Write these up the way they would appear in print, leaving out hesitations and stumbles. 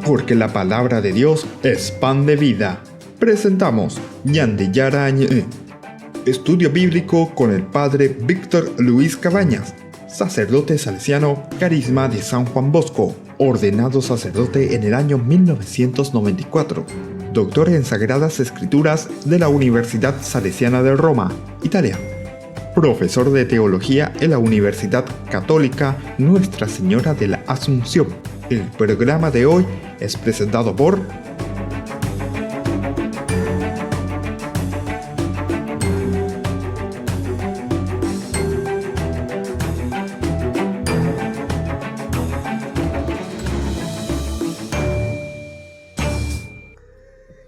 Porque la palabra de Dios es pan de vida. Presentamos Ñandillara Ñe, estudio bíblico con el padre Víctor Luis Cabañas, sacerdote salesiano, Carisma de San Juan Bosco, ordenado sacerdote en el año 1994, doctor en Sagradas Escrituras de la Universidad Salesiana de Roma, Italia, profesor de teología en la Universidad Católica Nuestra Señora de la Asunción. El programa de hoy es presentado por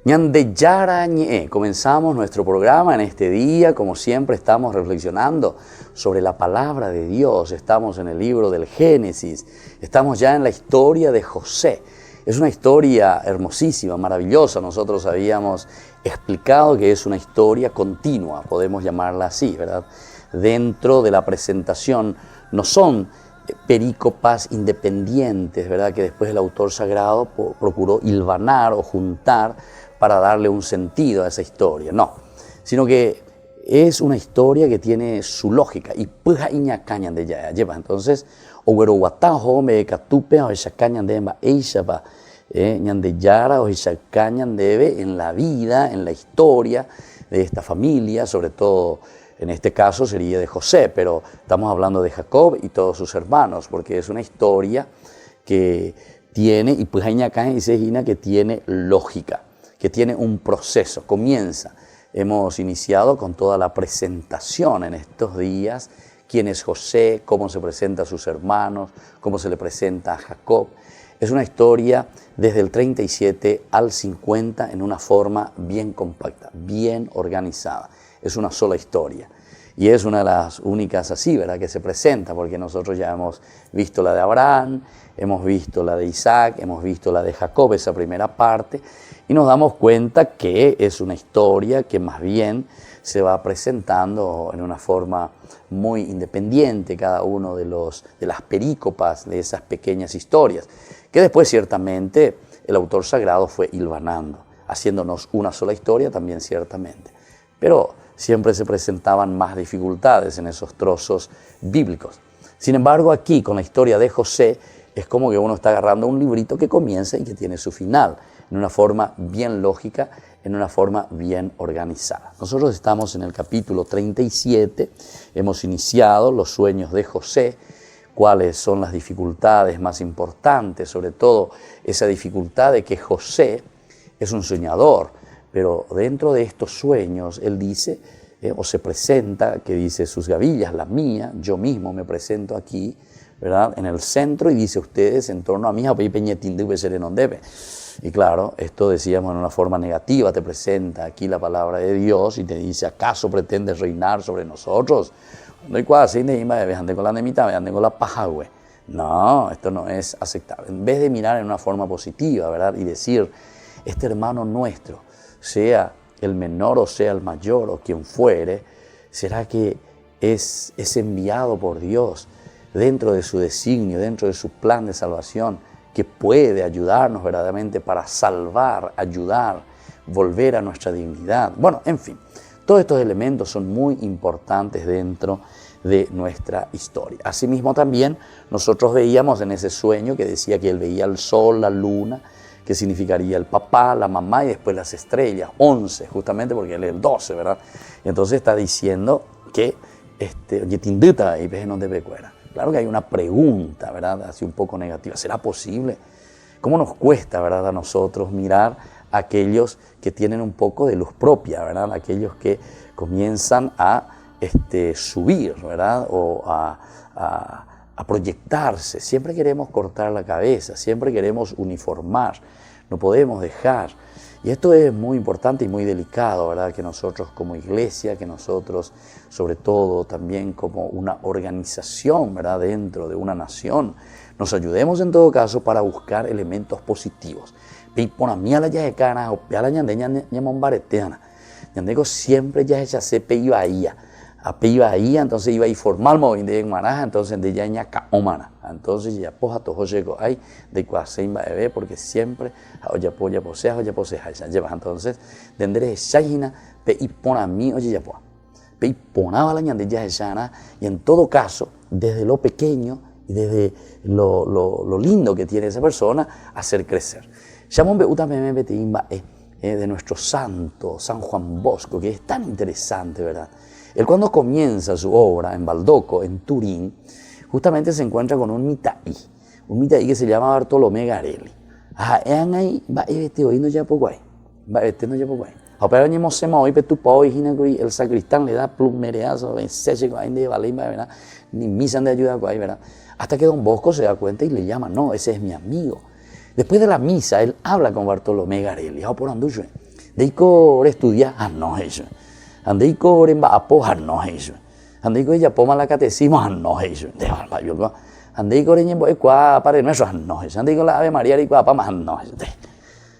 Ñandillara Ñe. Comenzamos nuestro programa en este día. Como siempre estamos reflexionando sobre la palabra de Dios. Estamos en el libro del Génesis. Estamos ya en la historia de José. Es una historia hermosísima, maravillosa. Nosotros habíamos explicado que es una historia continua, podemos llamarla así, ¿verdad? Dentro de la presentación no son perícopas independientes, ¿verdad? Que después el autor sagrado procuró hilvanar o juntar para darle un sentido a esa historia. No, sino que es una historia que tiene su lógica. Y puja iña cañan de ya lleva. Entonces, oguero guatajo me catupe o esa cañan de emba eishaba ñandillara o esa cañan debe en la vida, en la historia de esta familia, sobre todo en este caso sería de José, pero estamos hablando de Jacob y todos sus hermanos, porque es una historia que tiene, y puja iña cañan dice Gina, que tiene lógica, que tiene un proceso, comienza. Hemos iniciado con toda la presentación en estos días, quién es José, cómo se presenta a sus hermanos, cómo se le presenta a Jacob. Es una historia desde el 37 al 50 en una forma bien compacta, bien organizada. Es una sola historia. Y es una de las únicas así, ¿verdad?, que se presenta, porque nosotros ya hemos visto la de Abraham, hemos visto la de Isaac, hemos visto la de Jacob, esa primera parte, y nos damos cuenta que es una historia que más bien se va presentando en una forma muy independiente, cada uno de las perícopas de esas pequeñas historias, que después ciertamente el autor sagrado fue hilvanando, haciéndonos una sola historia también ciertamente. Pero siempre se presentaban más dificultades en esos trozos bíblicos. Sin embargo, aquí con la historia de José es como que uno está agarrando un librito que comienza y que tiene su final, en una forma bien lógica, en una forma bien organizada. Nosotros estamos en el capítulo 37, hemos iniciado los sueños de José, cuáles son las dificultades más importantes, sobre todo esa dificultad de que José es un soñador, pero dentro de estos sueños él dice, o se presenta, que dice sus gavillas, la mía, yo mismo me presento aquí, ¿verdad?, en el centro, y dice ustedes en torno a mí, y claro, esto decíamos en una forma negativa, te presenta aquí la palabra de Dios y te dice, ¿acaso pretendes reinar sobre nosotros? No, esto no es aceptable. En vez de mirar en una forma positiva, ¿verdad?, y decir, este hermano nuestro, sea el menor o sea el mayor o quien fuere, será que es enviado por Dios dentro de su designio, dentro de su plan de salvación, que puede ayudarnos verdaderamente para salvar, ayudar, volver a nuestra dignidad. Bueno, en fin, todos estos elementos son muy importantes dentro de nuestra historia. Asimismo también nosotros veíamos en ese sueño que decía que él veía el sol, la luna, que significaría el papá, la mamá y después las estrellas, 11, justamente porque él es el 12, ¿verdad? Y entonces está diciendo que, claro que hay una pregunta, ¿verdad?, así un poco negativa, ¿será posible? ¿Cómo nos cuesta, ¿verdad?, a nosotros mirar a aquellos que tienen un poco de luz propia, ¿verdad?, aquellos que comienzan a subir, ¿verdad?, o a proyectarse? Siempre queremos cortar la cabeza, siempre queremos uniformar, no podemos dejar. Y esto es muy importante y muy delicado, ¿verdad?, que nosotros como iglesia, que nosotros sobre todo también como una organización, ¿verdad?, dentro de una nación, nos ayudemos en todo caso para buscar elementos positivos. Siempre ya se pe iba ahí Ape iba ahí, entonces iba a formar movimiento de maraja, entonces de ya ñaca omana. Entonces ya poja todo llegó ahí de cuasein va a porque siempre oye posea, lleva. Entonces, dendere shayina pe y pon a mí oye ya poa. Pe y ponaba la ñande ya shana y en todo caso, desde lo pequeño y desde lo lindo que tiene esa persona, hacer crecer. Llamón beuta meme betimba de nuestro santo, San Juan Bosco, que es tan interesante, ¿verdad? Él cuando comienza su obra en Baldoco, en Turín, justamente se encuentra con un mitaí que se llama Bartolomé Garelli. Ahí va oído ya poco ahí, no ya poco ahí. Pero año se hoy pe tu pao y el sacristán le da plumereazo, se llegó ahí de Valimba, ¿verdad? Ni misa de ayuda ahí, ¿verdad? Hasta que don Bosco se da cuenta y le llama, no, ese es mi amigo. Después de la misa, él habla con Bartolomé Garelli, por anduyo. Deiko estudia, no eso. Andeiko remba apo, no eso. Andeiko ella poma la catecismo, no eso. De barba yo. Andeiko reñembo equa para nuestro, no eso. Andeiko la Ave María y pama, no eso.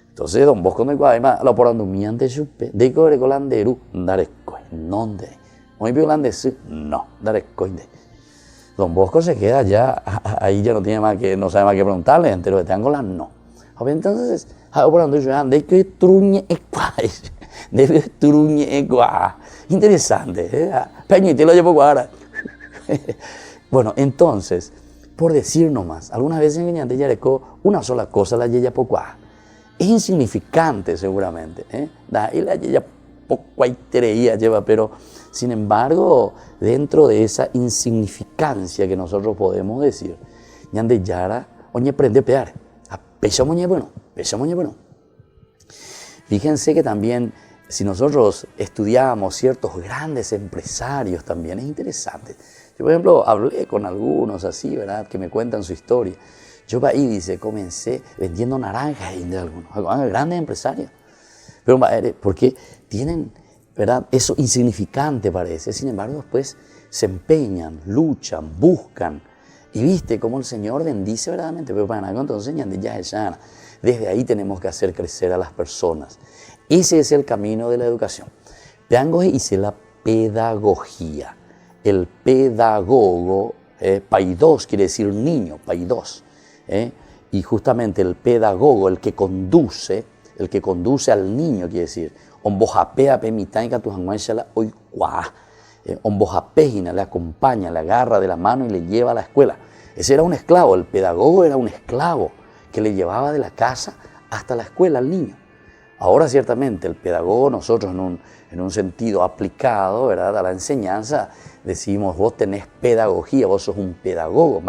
Entonces don Bosco no igual, lo por andumian de supe. Deiko recolanderu, dareco, nonde. Muy violandesu, no, dareco. Don Bosco se queda ya, ahí ya no tiene más que, no sabe más que preguntarle, entero de Teangola, no. Entonces, por donde yo ando, que truñe ecuá, interesante, peño y te lo llevo ahora. Bueno, entonces, por decir nomás, algunas veces en Ñante Yareco, una sola cosa la yeya pocuá. Es insignificante seguramente, y la yeya pocuaitería lleva, pero sin embargo, dentro de esa insignificancia que nosotros podemos decir, Ñande Yara, oñe prende pear, pesa moñe bueno. Fíjense que también, si nosotros estudiamos ciertos grandes empresarios, también es interesante. Yo, por ejemplo, hablé con algunos así, ¿verdad?, que me cuentan su historia. Yo ahí, dice, comencé vendiendo naranjas de algunos grandes empresarios. Pero, porque tienen, ¿verdad?, eso insignificante parece, sin embargo después se empeñan, luchan, buscan, y viste cómo el Señor bendice verdaderamente, pero para nada, entonces ya desde ahí tenemos que hacer crecer a las personas. Ese es el camino de la educación. Peango hice la pedagogía. El pedagogo, paidos quiere decir niño, paidos, y justamente el pedagogo, el que conduce al niño, quiere decir, ombojapea pemitaika tu janguanchala hoy cuá. Ombojapejina le acompaña, le agarra de la mano y le lleva a la escuela. Ese era un esclavo, el pedagogo era un esclavo que le llevaba de la casa hasta la escuela al niño. Ahora ciertamente el pedagogo, nosotros en un sentido aplicado, ¿verdad?, a la enseñanza, decimos vos tenés pedagogía, vos sos un pedagogo.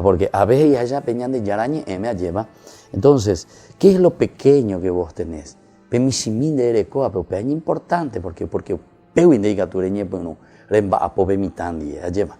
Porque a veces y allá peñan de yarañe me lleva. Entonces, ¿qué es lo pequeño que vos tenés? Pemisimín de erecoa, pero es importante porque peu indicatureñe bueno remba apobe mitandi lleva.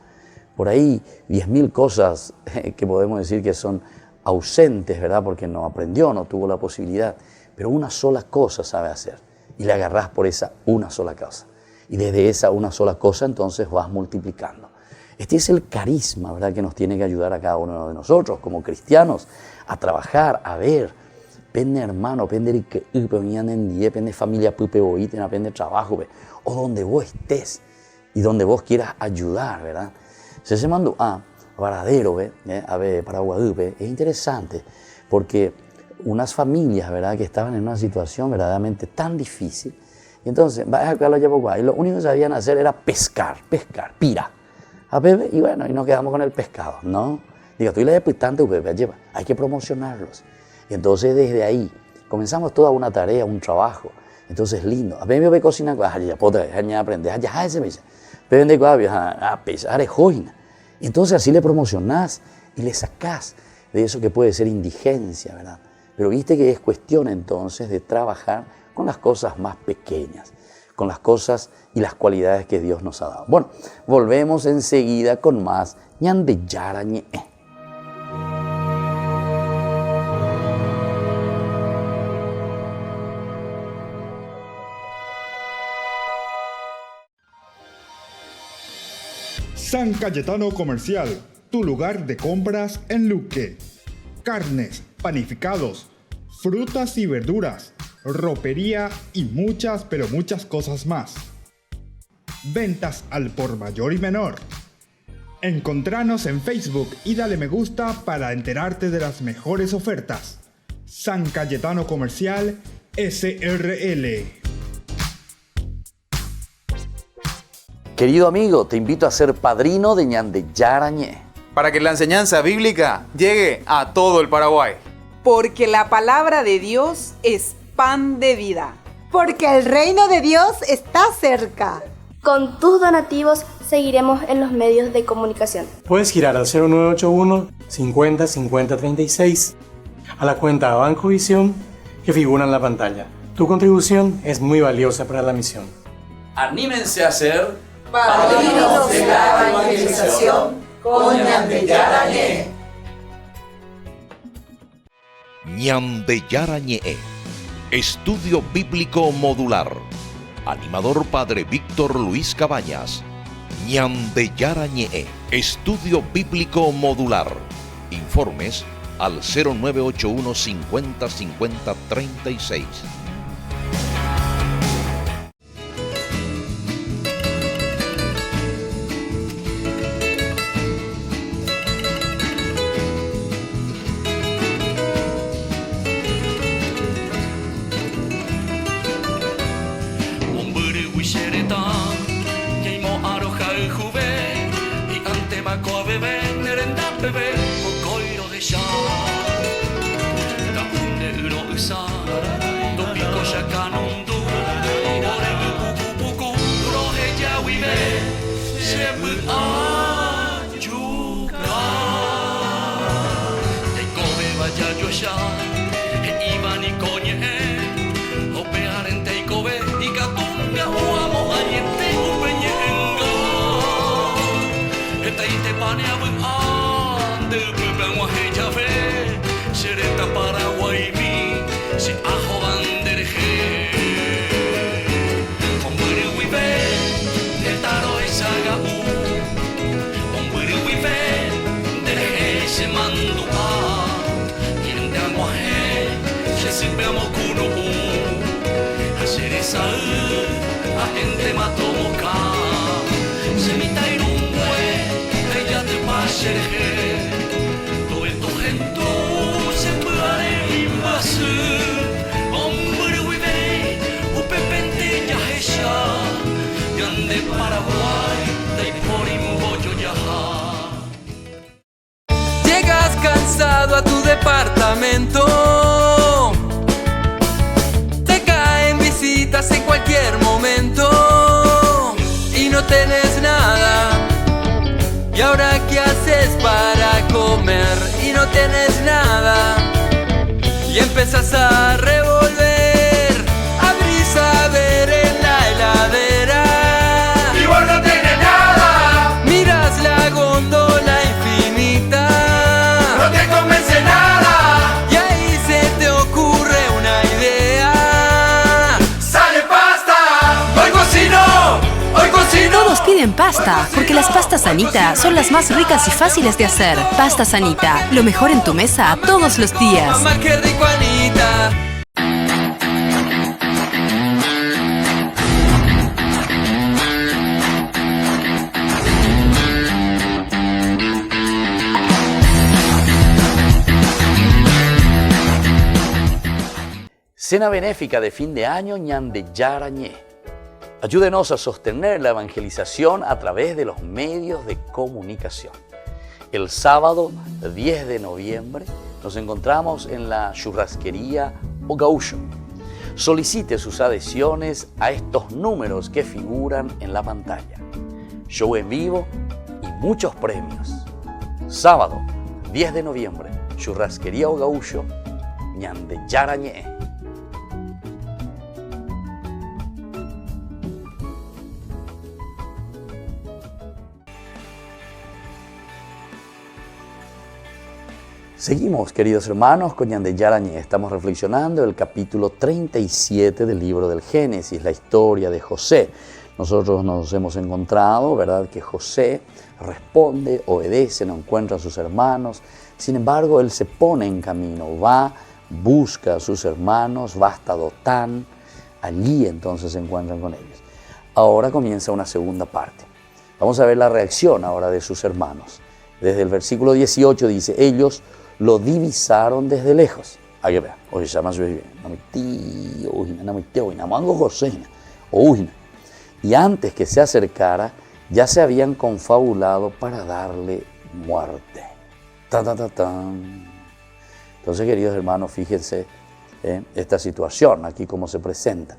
Por ahí 10.000 cosas que podemos decir que son ausentes, ¿verdad?, porque no aprendió, no tuvo la posibilidad, pero una sola cosa sabe hacer y le agarrás por esa una sola cosa. Y desde esa una sola cosa entonces vas multiplicando. Este es el carisma, ¿verdad?, que nos tiene que ayudar a cada uno de nosotros como cristianos a trabajar, a ver. Pende hermano, pende familia, pende trabajo, o donde vos estés y donde vos quieras ayudar, ¿verdad? Se mandó a Varadero, a ver, para Guadalupe, es interesante porque unas familias, ¿verdad?, que estaban en una situación verdaderamente tan difícil, y entonces, y lo único que sabían hacer era pescar, pira, a bebé, y bueno, y nos quedamos con el pescado, ¿no? Digo, tú y la deputante, lleva, hay que promocionarlos. Y entonces desde ahí comenzamos toda una tarea, un trabajo. Entonces lindo. A mí me voy a cocinar, ya puedo aprender, ya ese me dice. Pero de joina. Entonces así le promocionás y le sacás de eso que puede ser indigencia, ¿verdad? Pero viste que es cuestión entonces de trabajar con las cosas más pequeñas, con las cosas y las cualidades que Dios nos ha dado. Bueno, volvemos enseguida con más ñande yarañe. San Cayetano Comercial, tu lugar de compras en Luque. Carnes, panificados, frutas y verduras, ropería y muchas, pero muchas cosas más. ventas al por mayor y menor. Encontranos en Facebook y dale me gusta para enterarte de las mejores ofertas. San Cayetano Comercial SRL. Querido amigo, te invito a ser padrino de Ñande Yarañé, para que la enseñanza bíblica llegue a todo el Paraguay. Porque la palabra de Dios es pan de vida. Porque el reino de Dios está cerca. Con tus donativos seguiremos en los medios de comunicación. Puedes girar al 0981 50 50 36 a la cuenta Banco Visión que figura en la pantalla. Tu contribución es muy valiosa para la misión. Anímense a ser Padrinos de la evangelización con Ñande Yarañé. Ñande Yarañé, Estudio Bíblico Modular. Animador Padre Víctor Luis Cabañas. Ñande Yarañé, Estudio Bíblico Modular. Informes al 0981 50 50 36. Llegas cansado a tu departamento, te caen visitas en cualquier momento y no tenés nada. ¿Y ahora qué haces para comer? Y no tenés nada. Y empezás a revolver, abrís a ver en la heladera y vos no tenés nada. Miras la góndola infinita, no te convence nada. Y ahí se te ocurre una idea. ¡Sale pasta! ¡Hoy cocino! ¡Hoy cocino! Todos piden pasta, porque las pastas Anita son las más ricas y fáciles de hacer. Pastas Anita, lo mejor en tu mesa todos los días. Mamá, qué rico, Anita. Cena benéfica de fin de año Ñande Yarañé. Ayúdenos a sostener la evangelización a través de los medios de comunicación. El sábado 10 de noviembre nos encontramos en la churrasquería O Gaúcho. Solicite sus adhesiones a estos números que figuran en la pantalla. Show en vivo y muchos premios. Sábado 10 de noviembre, churrasquería O Gaúcho, Ñande Yarañé. Seguimos, queridos hermanos, con Ñande Yarañé. Estamos reflexionando el capítulo 37 del libro del Génesis, la historia de José. Nosotros nos hemos encontrado, ¿verdad?, que José responde, obedece, no encuentra a sus hermanos. Sin embargo, él se pone en camino, va, busca a sus hermanos, va hasta Dotán. Allí entonces se encuentran con ellos. ahora comienza una segunda parte. Vamos a ver la reacción ahora de sus hermanos. Desde el versículo 18 dice, ellos lo divisaron desde lejos. Hay que ver, oye, se llama su bebé, y antes que se acercara, ya se habían confabulado para darle muerte. Entonces, queridos hermanos, fíjense esta situación, aquí cómo se presenta.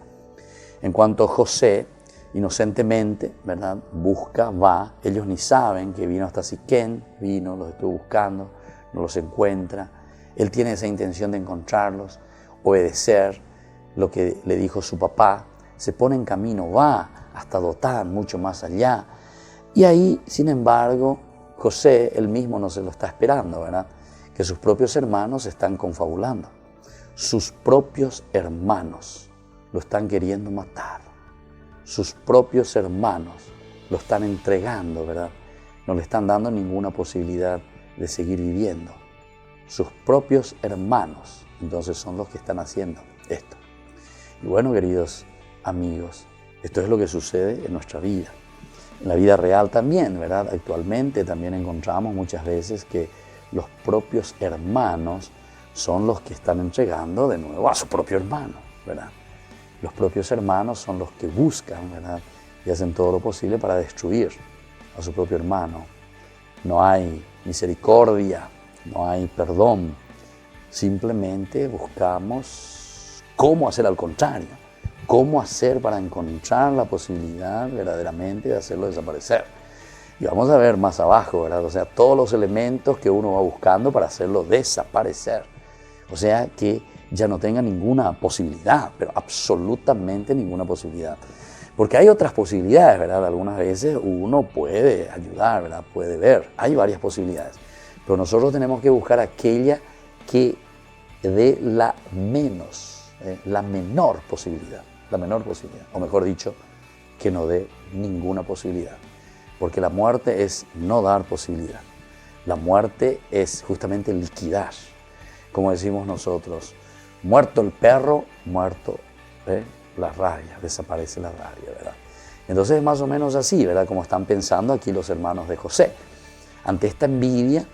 En cuanto José, inocentemente, ¿verdad?, busca, va, ellos ni saben que vino hasta Siquén, vino, los estuvo buscando, no los encuentra. Él tiene esa intención de encontrarlos, obedecer lo que le dijo su papá, se pone en camino, va hasta Dotán, mucho más allá. Y ahí, sin embargo, José, él mismo no se lo está esperando, ¿verdad?, que sus propios hermanos están confabulando. Sus propios hermanos lo están queriendo matar. Sus propios hermanos lo están entregando, ¿verdad? No le están dando ninguna posibilidad de seguir viviendo. Sus propios hermanos, entonces, son los que están haciendo esto. Y bueno, queridos amigos, esto es lo que sucede en nuestra vida. En la vida real también, ¿verdad? Actualmente también encontramos muchas veces que los propios hermanos son los que están entregando de nuevo a su propio hermano, ¿verdad? Los propios hermanos son los que buscan, ¿verdad?, y hacen todo lo posible para destruir a su propio hermano. No hay misericordia, no hay perdón. Simplemente buscamos cómo hacer al contrario, cómo hacer para encontrar la posibilidad verdaderamente de hacerlo desaparecer. Y vamos a ver más abajo, ¿verdad? O sea, todos los elementos que uno va buscando para hacerlo desaparecer. O sea, que ya no tenga ninguna posibilidad, pero absolutamente ninguna posibilidad. Porque hay otras posibilidades, ¿verdad? Algunas veces uno puede ayudar, ¿verdad? Puede ver, hay varias posibilidades. Pero nosotros tenemos que buscar aquella que dé la menor posibilidad. O mejor dicho, que no dé ninguna posibilidad. Porque la muerte es no dar posibilidad. La muerte es justamente liquidar. Como decimos nosotros, muerto el perro, muerto la rabia, desaparece la rabia, ¿verdad? Entonces es más o menos así, ¿verdad?, como están pensando aquí los hermanos de José. Ante esta envidia,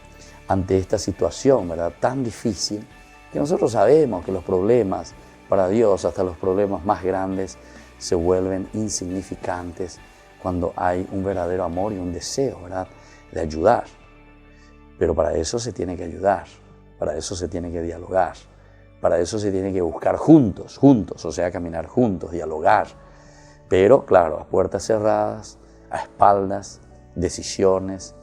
ante esta situación, ¿verdad?, tan difícil, que nosotros sabemos que los problemas para Dios, hasta los problemas más grandes, se vuelven insignificantes cuando hay un verdadero amor y un deseo, ¿verdad?, de ayudar. Pero para eso se tiene que ayudar, para eso se tiene que dialogar, para eso se tiene que buscar juntos, o sea, caminar juntos, dialogar. Pero, claro, a puertas cerradas, a espaldas, decisiones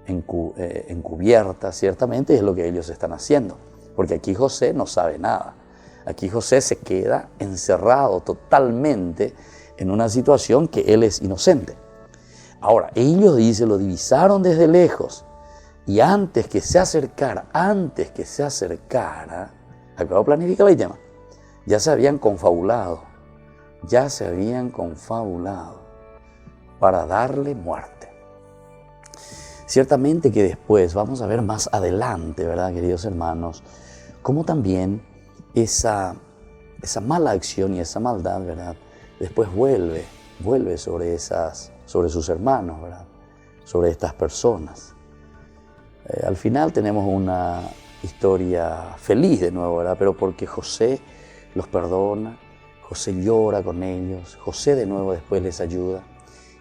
encubiertas, ciertamente es lo que ellos están haciendo. Porque aquí José no sabe nada. Aquí José se queda encerrado totalmente en una situación que él es inocente. Ahora, ellos, dice, lo divisaron desde lejos y antes que se acercara, acabó planificado el tema, ya se habían confabulado para darle muerte. Ciertamente que después, vamos a ver más adelante, ¿verdad, queridos hermanos, cómo también esa mala acción y esa maldad, ¿verdad?, después vuelve sobre sus hermanos, ¿verdad?, sobre estas personas. Al final tenemos una historia feliz de nuevo, ¿verdad?, pero porque José los perdona, José llora con ellos, José de nuevo después les ayuda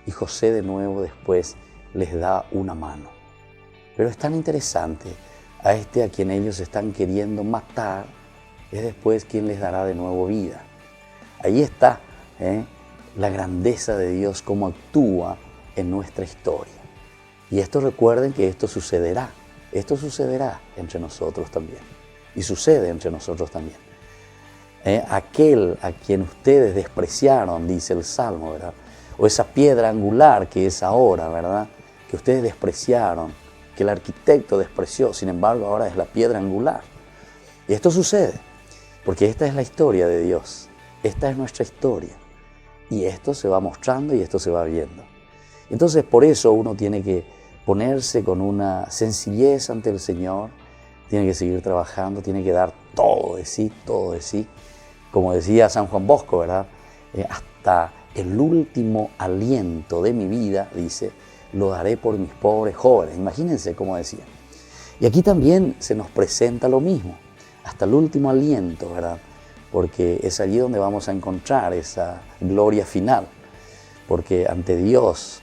y José de nuevo después les da una mano. Pero es tan interesante, a quien ellos están queriendo matar, es después quien les dará de nuevo vida. Ahí está la grandeza de Dios, cómo actúa en nuestra historia. Y esto, recuerden que esto sucederá entre nosotros también. Y sucede entre nosotros también. Aquel a quien ustedes despreciaron, dice el Salmo, ¿verdad?, o esa piedra angular que es ahora, ¿verdad?, que ustedes despreciaron, que el arquitecto despreció, sin embargo ahora es la piedra angular. Y esto sucede porque esta es la historia de Dios, esta es nuestra historia. Y esto se va mostrando y esto se va viendo. Entonces, por eso uno tiene que ponerse con una sencillez ante el Señor, tiene que seguir trabajando, tiene que dar todo de sí, como decía San Juan Bosco, ¿verdad?, hasta el último aliento de mi vida, dice, lo daré por mis pobres jóvenes. Imagínense cómo decía. Y aquí también se nos presenta lo mismo, hasta el último aliento, ¿verdad? Porque es allí donde vamos a encontrar esa gloria final. Porque ante Dios,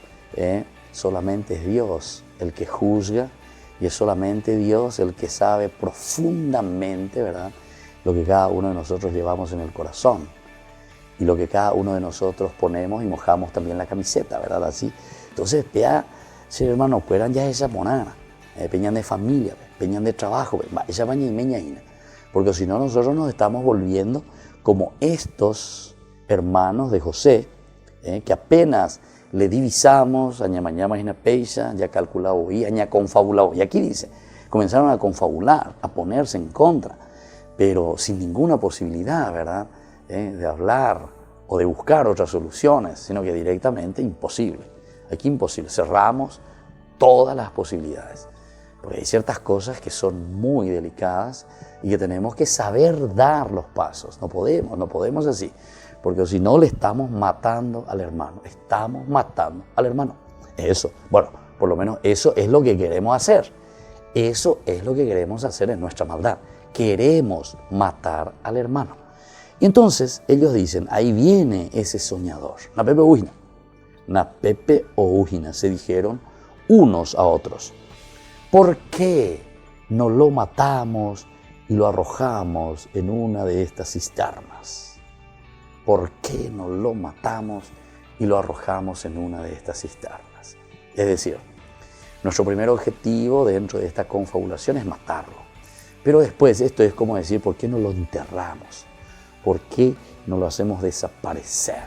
solamente es Dios el que juzga y es solamente Dios el que sabe profundamente, ¿verdad?, lo que cada uno de nosotros llevamos en el corazón y lo que cada uno de nosotros ponemos y mojamos también la camiseta, ¿verdad? Así. Entonces, vea, si hermano, fueran ya esa monada, peñan de familia, peñan de trabajo, esa baña y meñaína. Porque si no, nosotros nos estamos volviendo como estos hermanos de José, que apenas le divisamos, aña mañana una peisa, ya calculado y aña confabulado. Y aquí dice, comenzaron a confabular, a ponerse en contra, pero sin ninguna posibilidad, ¿verdad?, de hablar o de buscar otras soluciones, sino que directamente imposible. Aquí imposible, cerramos todas las posibilidades. Porque hay ciertas cosas que son muy delicadas y que tenemos que saber dar los pasos. No podemos así. Porque si no, le estamos matando al hermano. Estamos matando al hermano. Eso, bueno, por lo menos eso es lo que queremos hacer. Eso es lo que queremos hacer en nuestra maldad. Queremos matar al hermano. Y entonces ellos dicen, ahí viene ese soñador. Napepe o Ujina, se dijeron unos a otros. ¿Por qué no lo matamos y lo arrojamos en una de estas cisternas? ¿Por qué no lo matamos y lo arrojamos en una de estas cisternas? Es decir, nuestro primer objetivo dentro de esta confabulación es matarlo. Pero después esto es como decir, ¿por qué no lo enterramos? ¿Por qué no lo hacemos desaparecer?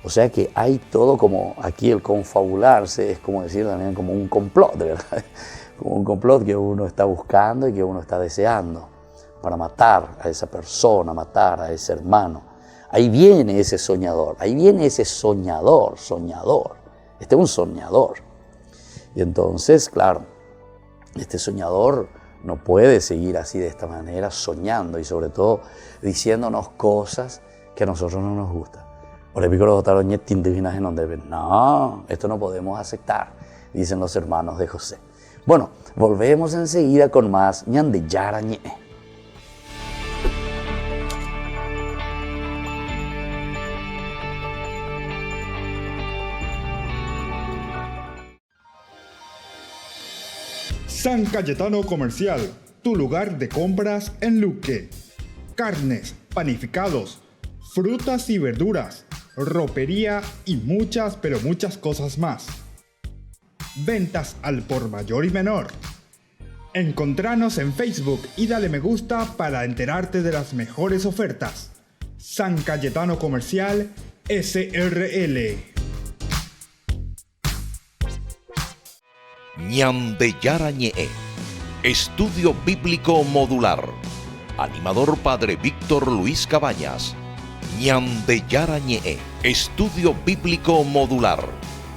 O sea que hay todo como aquí el confabularse, es como decir también como un complot, ¿verdad? Como un complot que uno está buscando y que uno está deseando para matar a esa persona, matar a ese hermano. Ahí viene ese soñador, ahí viene ese soñador. Este es un soñador. Y entonces, claro, este soñador no puede seguir así de esta manera, soñando y sobre todo diciéndonos cosas que a nosotros no nos gustan. No, esto no podemos aceptar, dicen los hermanos de José. Bueno, volvemos enseguida con más ñande yarañe. San Cayetano Comercial, tu lugar de compras en Luque. Carnes, panificados, frutas y verduras, ropería y muchas, pero muchas cosas más. Ventas al por mayor y menor. Encontranos en Facebook y dale me gusta para enterarte de las mejores ofertas. San Cayetano Comercial, SRL. Ñande Yarañe, Estudio Bíblico Modular. Animador Padre Víctor Luis Cabañas. Ñande Yarañe, Estudio Bíblico Modular.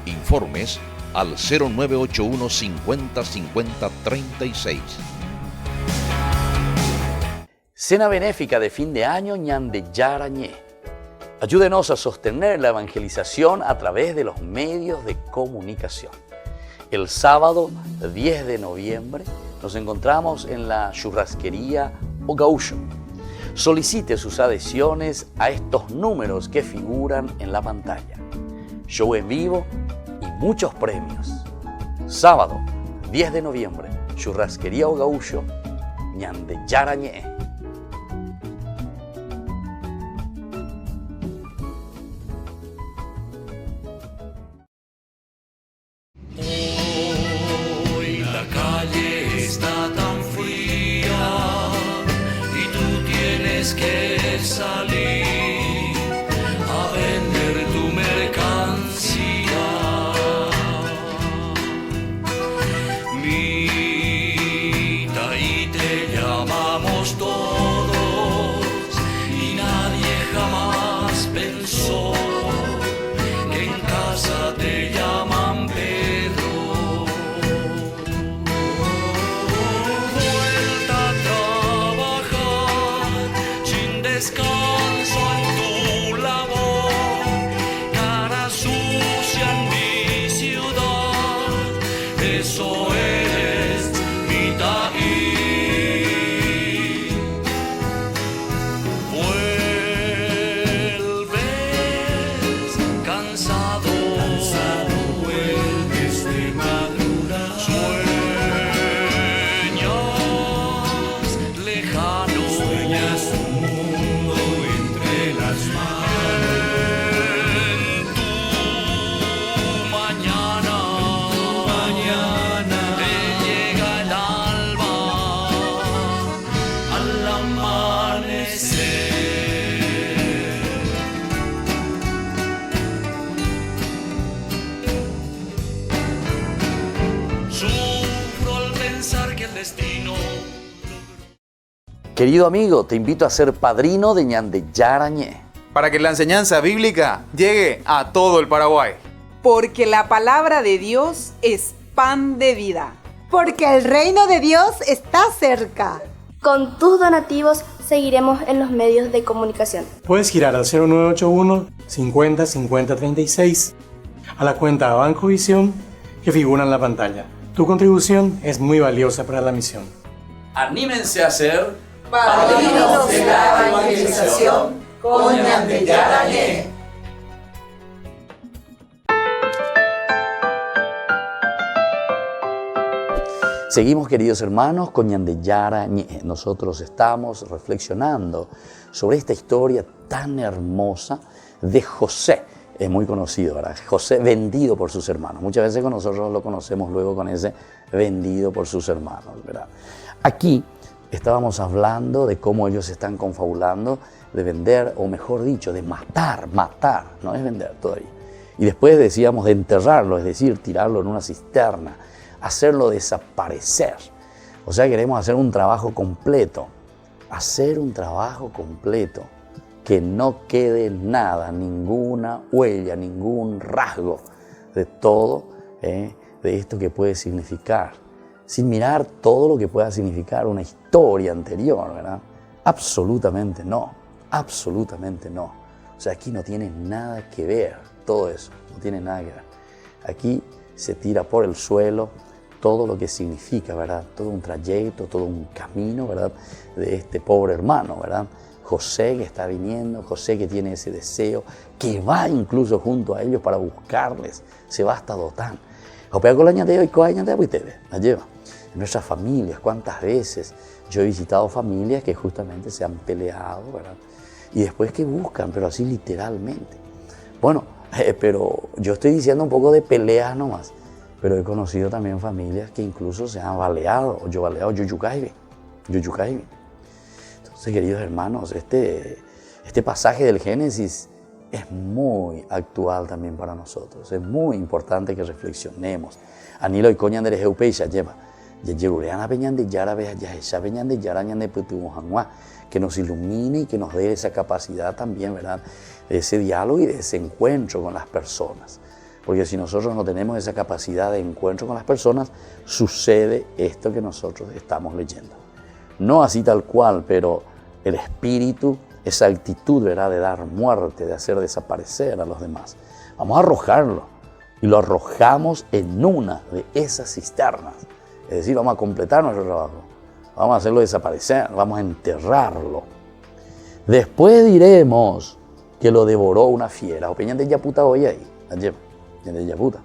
Informes al 0981 50 50 36. Cena benéfica de fin de año Ñande Yarañe. Ayúdenos a sostener la evangelización a través de los medios de comunicación. El sábado 10 de noviembre nos encontramos en la churrasquería O Gaúcho. Solicite sus adhesiones a estos números que figuran en la pantalla. Show en vivo y muchos premios. Sábado 10 de noviembre, churrasquería O Gaúcho, Ñande Yarañe. Descanso en tu labor. Querido amigo, te invito a ser padrino de Ñande Yara Ñe. Para que la enseñanza bíblica llegue a todo el Paraguay. Porque la palabra de Dios es pan de vida. Porque el reino de Dios está cerca. Con tus donativos seguiremos en los medios de comunicación. Puedes girar al 0981 50 50 36 a la cuenta Banco Visión que figura en la pantalla. Tu contribución es muy valiosa para la misión. Anímense a ser padrinos de la evangelización con Ñande Yara Ñe. Seguimos, queridos hermanos, con Ñande Yara Ñe. Nosotros estamos reflexionando sobre esta historia tan hermosa de José. Es muy conocido, ¿verdad? José vendido por sus hermanos. Muchas veces nosotros lo conocemos luego con ese vendido por sus hermanos, ¿verdad? Aquí estábamos hablando de cómo ellos están confabulando de vender, o mejor dicho, de matar, no es vender todavía. Y después decíamos de enterrarlo, es decir, tirarlo en una cisterna, hacerlo desaparecer. O sea, queremos hacer un trabajo completo, que no quede nada, ninguna huella, ningún rasgo de todo, de esto que puede significar, sin mirar todo lo que pueda significar una historia anterior, ¿verdad? Absolutamente no. O sea, aquí no tiene nada que ver todo eso, no tiene nada que ver. Aquí se tira por el suelo todo lo que significa, ¿verdad? Todo un trayecto, todo un camino, ¿verdad? De este pobre hermano, ¿verdad? José que está viniendo, José que tiene ese deseo, que va incluso junto a ellos para buscarles, se va hasta Dotán. La lleva. En nuestras familias, cuántas veces yo he visitado familias que justamente se han peleado, ¿verdad? Y después que buscan, pero así literalmente. Bueno, pero yo estoy diciendo un poco de peleas nomás, pero he conocido también familias que incluso se han baleado, o yo baleado, Yoyucaibe. Entonces, queridos hermanos, este pasaje del Génesis es muy actual también para nosotros. Es muy importante que reflexionemos. Anilo y coña de Eupeixa lleva. Que nos ilumine y que nos dé esa capacidad también, ¿verdad? De ese diálogo y de ese encuentro con las personas. Porque si nosotros no tenemos esa capacidad de encuentro con las personas, sucede esto que nosotros estamos leyendo. No así tal cual, pero el espíritu, esa actitud, ¿verdad?, de dar muerte, de hacer desaparecer a los demás. Vamos a arrojarlo y lo arrojamos en una de esas cisternas. Es decir, vamos a completar nuestro trabajo, vamos a hacerlo desaparecer, vamos a enterrarlo. Después diremos que lo devoró una fiera. O peñan de yaputa hoy ahí, de yaputa.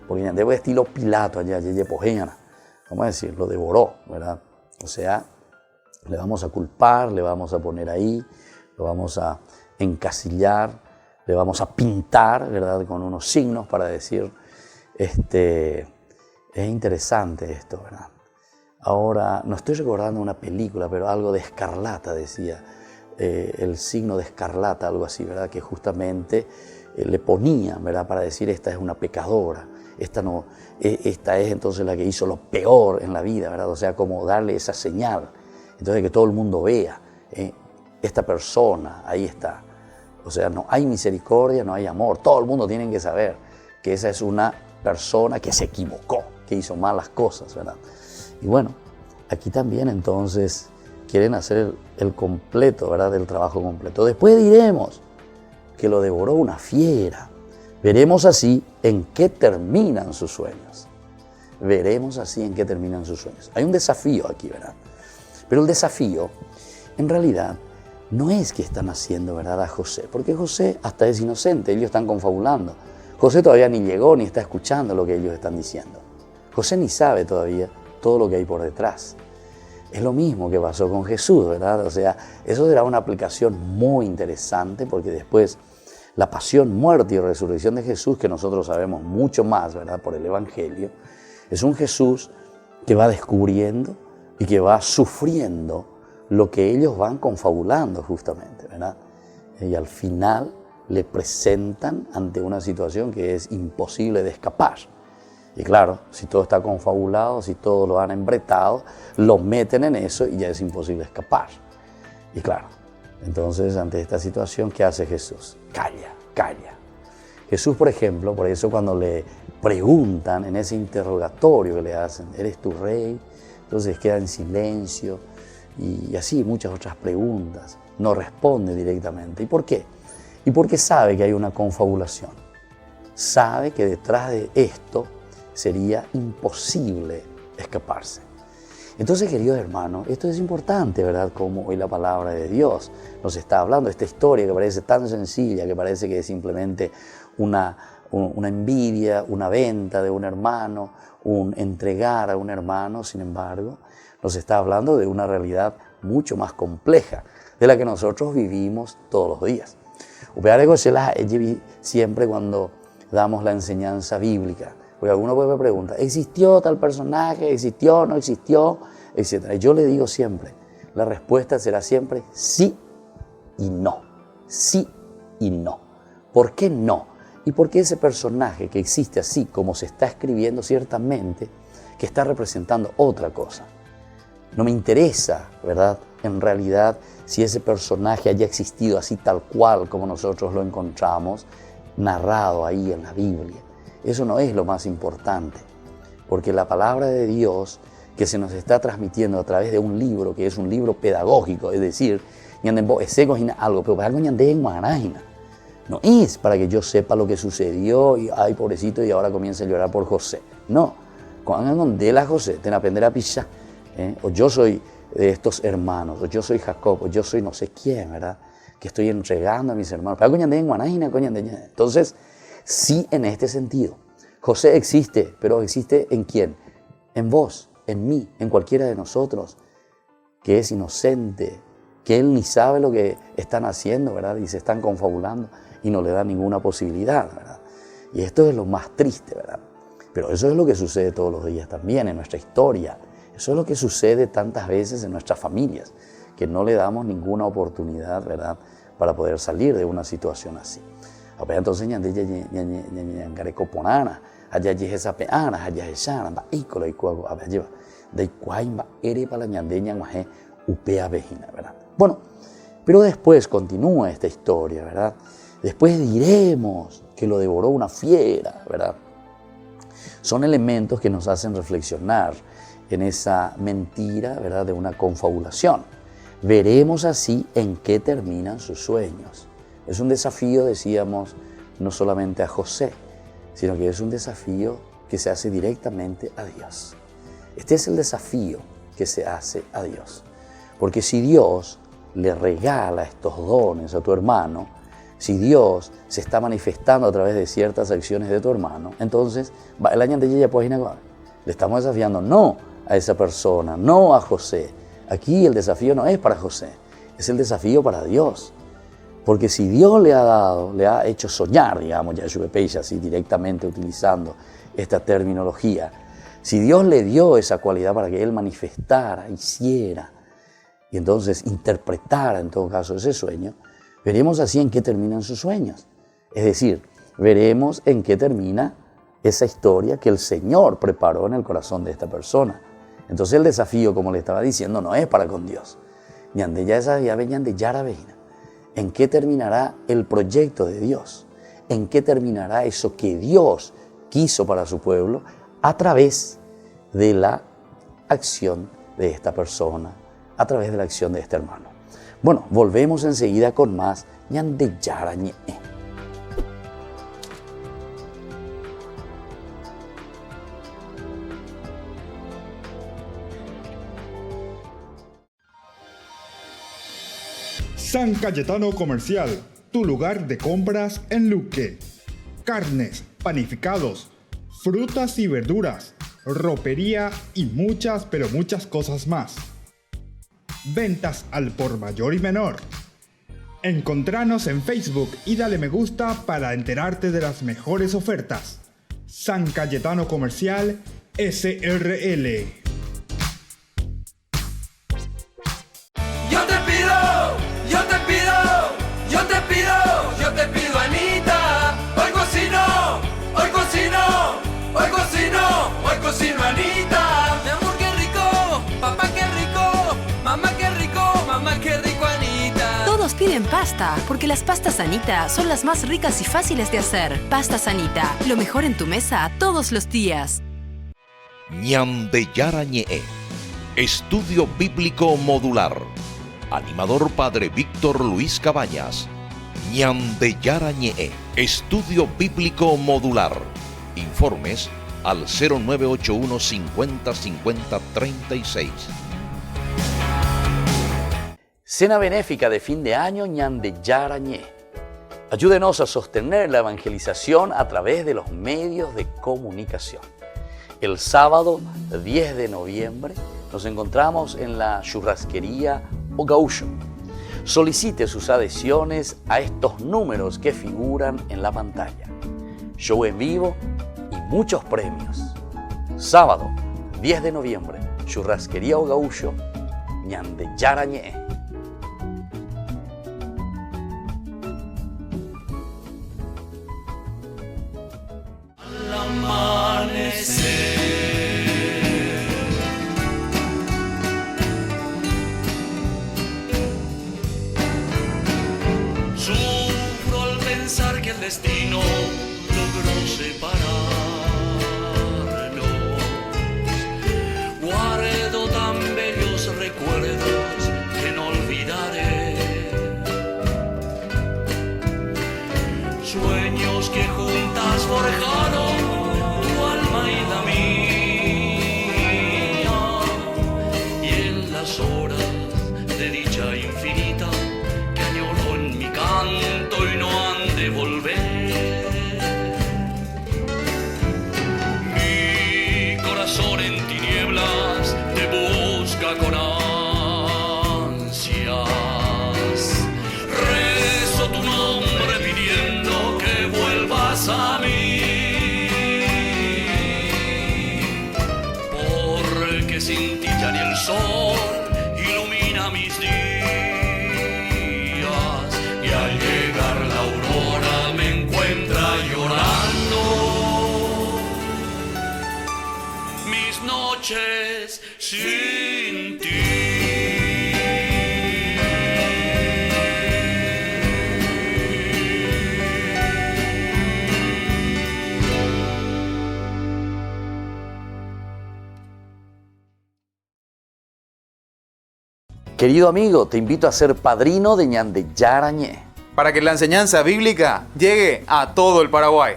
Porque ya de estilo Pilato allá, vamos a decir, lo devoró, ¿verdad? O sea, le vamos a culpar, le vamos a poner ahí, lo vamos a encasillar, le vamos a pintar, ¿verdad? Con unos signos para decir, es interesante esto, ¿verdad? Ahora, no estoy recordando una película, pero algo de escarlata decía, el signo de escarlata, algo así, ¿verdad? Que justamente le ponían, ¿verdad? Para decir, esta es una pecadora, esta es entonces la que hizo lo peor en la vida, ¿verdad? O sea, como darle esa señal, entonces que todo el mundo vea, esta persona, ahí está. O sea, no hay misericordia, no hay amor, todo el mundo tiene que saber que esa es una persona que se equivocó, que hizo malas cosas, ¿verdad? Y bueno, aquí también entonces quieren hacer el completo, ¿verdad? El trabajo completo. Después diremos que lo devoró una fiera. Veremos así en qué terminan sus sueños. Hay un desafío aquí, ¿verdad? Pero el desafío, en realidad, no es que están haciendo, ¿verdad?, a José, porque José hasta es inocente, ellos están confabulando. José todavía ni llegó ni está escuchando lo que ellos están diciendo. José ni sabe todavía todo lo que hay por detrás. Es lo mismo que pasó con Jesús, ¿verdad? O sea, eso será una aplicación muy interesante porque después la pasión, muerte y resurrección de Jesús, que nosotros sabemos mucho más, ¿verdad?, por el Evangelio, es un Jesús que va descubriendo y que va sufriendo lo que ellos van confabulando justamente, ¿verdad? Y al final le presentan ante una situación que es imposible de escapar. Y claro, si todo está confabulado, si todo lo han embretado, lo meten en eso y ya es imposible escapar. Y claro, entonces ante esta situación, ¿qué hace Jesús? Calla, calla. Jesús, por ejemplo, por eso cuando le preguntan en ese interrogatorio que le hacen, ¿eres tu rey? Entonces queda en silencio y así muchas otras preguntas. No responde directamente. ¿Y por qué? Y porque sabe que hay una confabulación. Sabe que detrás de esto sería imposible escaparse. Entonces, queridos hermanos, esto es importante, ¿verdad? Como hoy la palabra de Dios nos está hablando, esta historia que parece tan sencilla, que parece que es simplemente una envidia, una venta de un hermano, un entregar a un hermano, sin embargo, nos está hablando de una realidad mucho más compleja, de la que nosotros vivimos todos los días. Siempre cuando damos la enseñanza bíblica, porque alguno puede preguntar, ¿existió tal personaje? ¿Existió? ¿No existió? Etcétera. Yo le digo siempre, la respuesta será siempre sí y no. Sí y no. ¿Por qué no? Y porque ese personaje que existe así como se está escribiendo, ciertamente que está representando otra cosa. No me interesa, ¿verdad? En realidad, si ese personaje haya existido así tal cual como nosotros lo encontramos, narrado ahí en la Biblia. Eso no es lo más importante, porque la palabra de Dios que se nos está transmitiendo a través de un libro, que es un libro pedagógico, es decir, algo, pero para algo no es para que yo sepa lo que sucedió y, ay, pobrecito, y ahora comienza a llorar por José. No, cuando de la José, te aprender a pisar, o yo soy de estos hermanos, o yo soy Jacob, o yo soy no sé quién, ¿verdad? Que estoy entregando a mis hermanos. Entonces, sí, en este sentido, José existe, pero existe ¿en quién? En vos, en mí, en cualquiera de nosotros, que es inocente, que él ni sabe lo que están haciendo, ¿verdad? Y se están confabulando y no le da ninguna posibilidad, ¿verdad? Y esto es lo más triste, ¿verdad? Pero eso es lo que sucede todos los días también en nuestra historia. Eso es lo que sucede tantas veces en nuestras familias, que no le damos ninguna oportunidad, ¿verdad?, para poder salir de una situación así. Entonces, bueno, pero después continúa esta historia, ¿verdad? Después diremos que lo devoró una fiera, ¿verdad? Son elementos que nos hacen reflexionar en esa mentira, ¿verdad?, de una confabulación. Veremos así en qué terminan sus sueños. Es un desafío, decíamos, no solamente a José, sino que es un desafío que se hace directamente a Dios. Este es el desafío que se hace a Dios. Porque si Dios le regala estos dones a tu hermano, si Dios se está manifestando a través de ciertas acciones de tu hermano, entonces, le estamos desafiando no a esa persona, no a José. Aquí el desafío no es para José, es el desafío para Dios. Porque si Dios le ha dado, le ha hecho soñar, digamos, ya así directamente utilizando esta terminología, si Dios le dio esa cualidad para que Él manifestara, hiciera, y entonces interpretara en todo caso ese sueño, veremos así en qué terminan sus sueños. Es decir, veremos en qué termina esa historia que el Señor preparó en el corazón de esta persona. Entonces el desafío, como le estaba diciendo, no es para con Dios. ¿En qué terminará el proyecto de Dios? ¿En qué terminará eso que Dios quiso para su pueblo a través de la acción de esta persona, a través de la acción de este hermano? Bueno, volvemos enseguida con más Ñande Yara Ñe. San Cayetano Comercial, tu lugar de compras en Luque. Carnes, panificados, frutas y verduras, ropería y muchas, pero muchas cosas más. Ventas al por mayor y menor. Encontranos en Facebook y dale me gusta para enterarte de las mejores ofertas. San Cayetano Comercial, SRL. Yo te pido, Anita, hoy cocino, Anita. Mi amor, qué rico, papá, qué rico, mamá, qué rico, Anita. piden pasta, porque las pastas Anita son las más ricas y fáciles de hacer. Pastas Anita, lo mejor en tu mesa todos los días. Ñande Yarañe, Estudio Bíblico Modular. Animador Padre Víctor Luis Cabañas. Ñande Yarañe, Estudio Bíblico Modular. Informes al 0981 50 50 36. Cena benéfica de fin de año Ñande Yarañe. Ayúdenos a sostener la evangelización a través de los medios de comunicación. El sábado 10 de noviembre nos encontramos en la churrasquería O Gaúcho. Solicite sus adhesiones a estos números que figuran en la pantalla. Show en vivo y muchos premios. Sábado 10 de noviembre, churrasquería O Gaúcho, Ñande Yarañe. Sufro al pensar que el destino logró separarnos. Guardo tan bellos recuerdos que no olvidaré. Sueños que juntas forjaron tu alma y la mía. Y en las horas de dicha infinita que añoro en mi canto y no han de volver. Mi corazón en tinieblas te busca con ansias. Rezo tu nombre pidiendo que vuelvas a mí. Porque sin ti ya ni el sol ilumina mis días. Y al llegar la aurora me encuentra llorando. Mis noches sin ti. Querido amigo, te invito a ser padrino de Ñande Yarañe. Para que la enseñanza bíblica llegue a todo el Paraguay.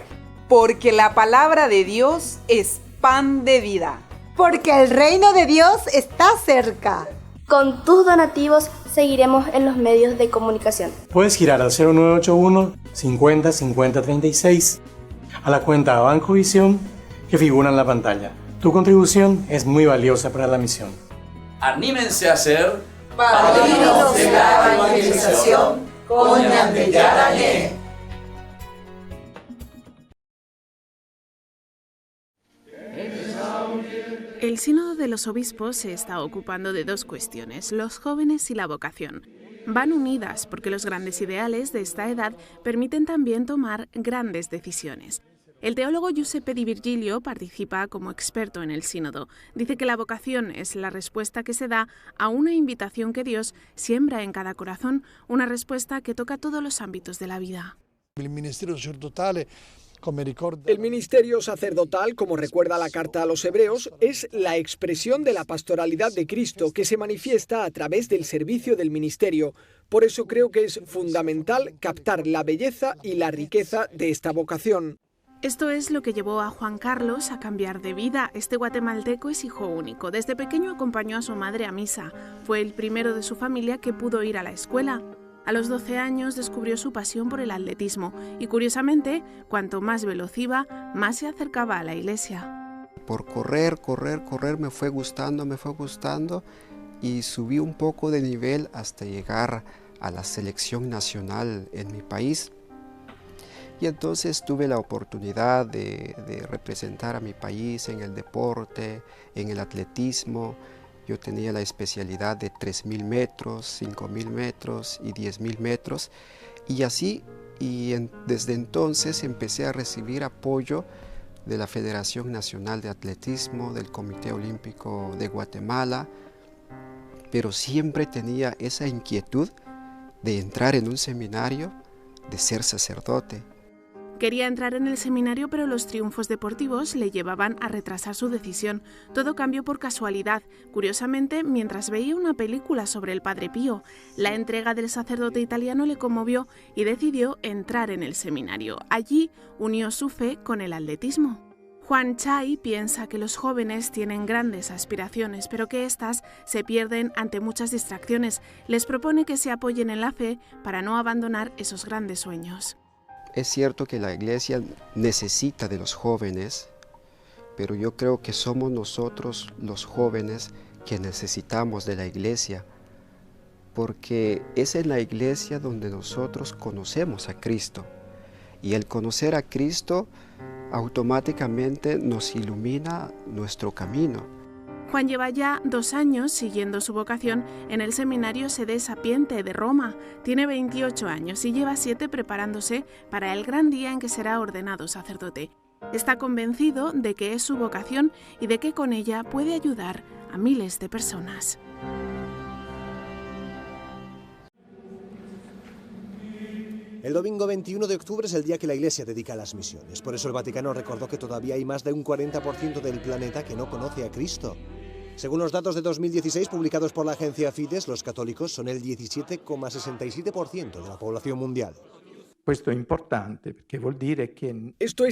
Porque la palabra de Dios es pan de vida. Porque el reino de Dios está cerca. Con tus donativos seguiremos en los medios de comunicación. Puedes girar al 0981 50 50 36 a la cuenta Banco Visión que figura en la pantalla. Tu contribución es muy valiosa para la misión. Anímense a ser padrinos de la evangelización con Ñande Yarañe. El Sínodo de los Obispos se está ocupando de dos cuestiones, los jóvenes y la vocación. Van unidas porque los grandes ideales de esta edad permiten también tomar grandes decisiones. El teólogo Giuseppe Di Virgilio participa como experto en el sínodo. Dice que la vocación es la respuesta que se da a una invitación que Dios siembra en cada corazón, una respuesta que toca todos los ámbitos de la vida. El ministerio sacerdotal, como recuerda la carta a los Hebreos, es la expresión de la pastoralidad de Cristo que se manifiesta a través del servicio del ministerio. Por eso creo que es fundamental captar la belleza y la riqueza de esta vocación. Esto es lo que llevó a Juan Carlos a cambiar de vida. Este guatemalteco es hijo único. Desde pequeño acompañó a su madre a misa. Fue el primero de su familia que pudo ir a la escuela. A los 12 años descubrió su pasión por el atletismo y, curiosamente, cuanto más veloz iba, más se acercaba a la iglesia. Por correr me fue gustando y subí un poco de nivel hasta llegar a la selección nacional en mi país. Y entonces tuve la oportunidad de representar a mi país en el deporte, en el atletismo. Yo tenía la especialidad de 3.000 metros, 5.000 metros y 10.000 metros. Y así, desde entonces empecé a recibir apoyo de la Federación Nacional de Atletismo, del Comité Olímpico de Guatemala. Pero siempre tenía esa inquietud de entrar en un seminario, de ser sacerdote. Quería entrar en el seminario, pero los triunfos deportivos le llevaban a retrasar su decisión. Todo cambió por casualidad, curiosamente, mientras veía una película sobre el Padre Pío. La entrega del sacerdote italiano le conmovió y decidió entrar en el seminario. Allí unió su fe con el atletismo. Juan Chay piensa que los jóvenes tienen grandes aspiraciones, pero que éstas se pierden ante muchas distracciones. Les propone que se apoyen en la fe para no abandonar esos grandes sueños. Es cierto que la Iglesia necesita de los jóvenes, pero yo creo que somos nosotros los jóvenes que necesitamos de la Iglesia, porque es en la Iglesia donde nosotros conocemos a Cristo, y el conocer a Cristo automáticamente nos ilumina nuestro camino. Juan lleva ya 2 años siguiendo su vocación en el seminario Sede Sapiente de Roma. Tiene 28 años y lleva 7 preparándose para el gran día en que será ordenado sacerdote. Está convencido de que es su vocación y de que con ella puede ayudar a miles de personas. El domingo 21 de octubre es el día que la Iglesia dedica a las misiones. Por eso el Vaticano recordó que todavía hay más de un 40% del planeta que no conoce a Cristo. Según los datos de 2016 publicados por la agencia Fides, los católicos son el 17,67% de la población mundial. Esto es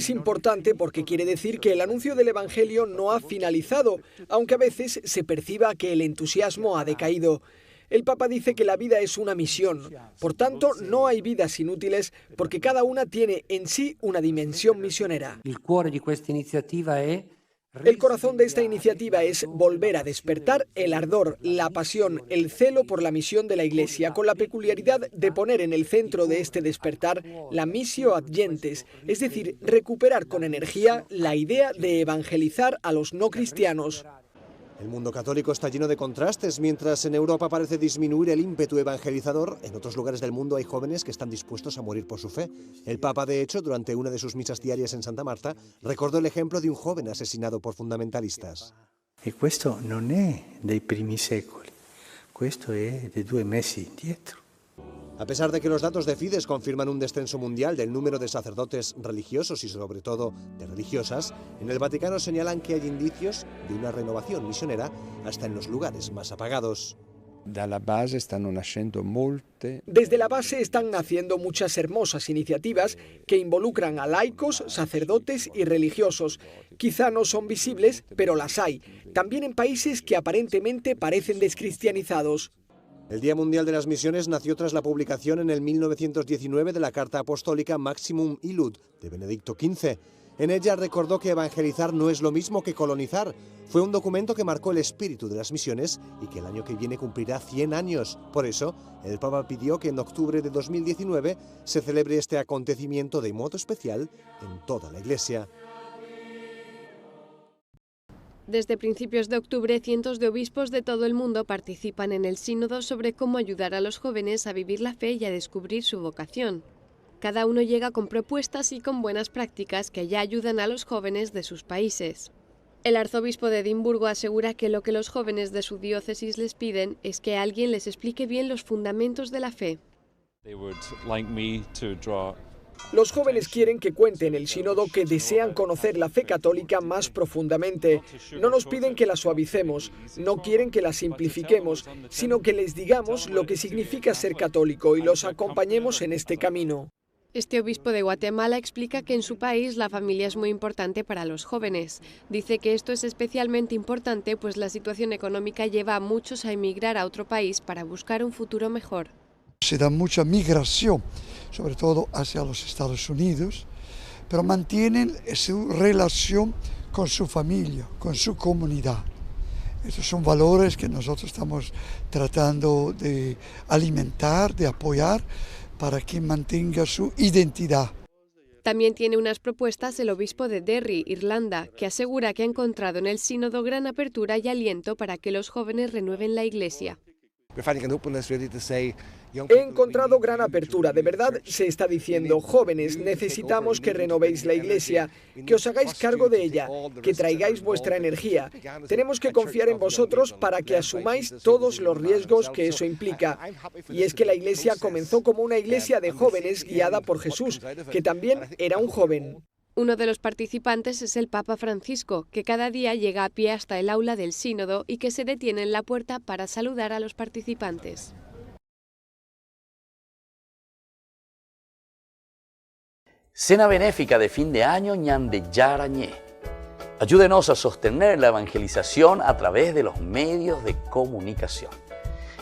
importante porque quiere decir que el anuncio del Evangelio no ha finalizado, aunque a veces se perciba que el entusiasmo ha decaído. El Papa dice que la vida es una misión, por tanto no hay vidas inútiles porque cada una tiene en sí una dimensión misionera. El corazón de esta iniciativa es volver a despertar el ardor, la pasión, el celo por la misión de la Iglesia, con la peculiaridad de poner en el centro de este despertar la missio ad gentes, es decir, recuperar con energía la idea de evangelizar a los no cristianos. El mundo católico está lleno de contrastes. Mientras en Europa parece disminuir el ímpetu evangelizador, en otros lugares del mundo hay jóvenes que están dispuestos a morir por su fe. El Papa, de hecho, durante una de sus misas diarias en Santa Marta, recordó el ejemplo de un joven asesinado por fundamentalistas. E questo non è dei primi secoli, questo è di 2 mesi indietro. A pesar de que los datos de Fides confirman un descenso mundial del número de sacerdotes religiosos y sobre todo de religiosas, en el Vaticano señalan que hay indicios de una renovación misionera hasta en los lugares más apagados. Desde la base están naciendo muchas hermosas iniciativas que involucran a laicos, sacerdotes y religiosos. Quizá no son visibles, pero las hay. También en países que aparentemente parecen descristianizados. El Día Mundial de las Misiones nació tras la publicación en el 1919 de la Carta Apostólica Maximum Illud de Benedicto XV. En ella recordó que evangelizar no es lo mismo que colonizar. Fue un documento que marcó el espíritu de las misiones y que el año que viene cumplirá 100 años. Por eso, el Papa pidió que en octubre de 2019 se celebre este acontecimiento de modo especial en toda la Iglesia. Desde principios de octubre, cientos de obispos de todo el mundo participan en el sínodo sobre cómo ayudar a los jóvenes a vivir la fe y a descubrir su vocación. Cada uno llega con propuestas y con buenas prácticas que ya ayudan a los jóvenes de sus países. El arzobispo de Edimburgo asegura que lo que los jóvenes de su diócesis les piden es que alguien les explique bien los fundamentos de la fe. Los jóvenes quieren que cuente en el sínodo que desean conocer la fe católica más profundamente. No nos piden que la suavicemos, no quieren que la simplifiquemos, sino que les digamos lo que significa ser católico y los acompañemos en este camino. Este obispo de Guatemala explica que en su país la familia es muy importante para los jóvenes. Dice que esto es especialmente importante pues la situación económica lleva a muchos a emigrar a otro país para buscar un futuro mejor. Se da mucha migración, sobre todo hacia los Estados Unidos, pero mantienen su relación con su familia, con su comunidad. Estos son valores que nosotros estamos tratando de alimentar, de apoyar, para que mantenga su identidad. También tiene unas propuestas el obispo de Derry, Irlanda, que asegura que ha encontrado en el sínodo gran apertura y aliento para que los jóvenes renueven la Iglesia. He encontrado gran apertura, de verdad se está diciendo, jóvenes, necesitamos que renovéis la iglesia, que os hagáis cargo de ella, que traigáis vuestra energía. Tenemos que confiar en vosotros para que asumáis todos los riesgos que eso implica. Y es que la iglesia comenzó como una iglesia de jóvenes guiada por Jesús, que también era un joven. Uno de los participantes es el Papa Francisco, que cada día llega a pie hasta el aula del sínodo y que se detiene en la puerta para saludar a los participantes. Cena benéfica de fin de año Ñande Yarañé. Ayúdenos a sostener la evangelización a través de los medios de comunicación.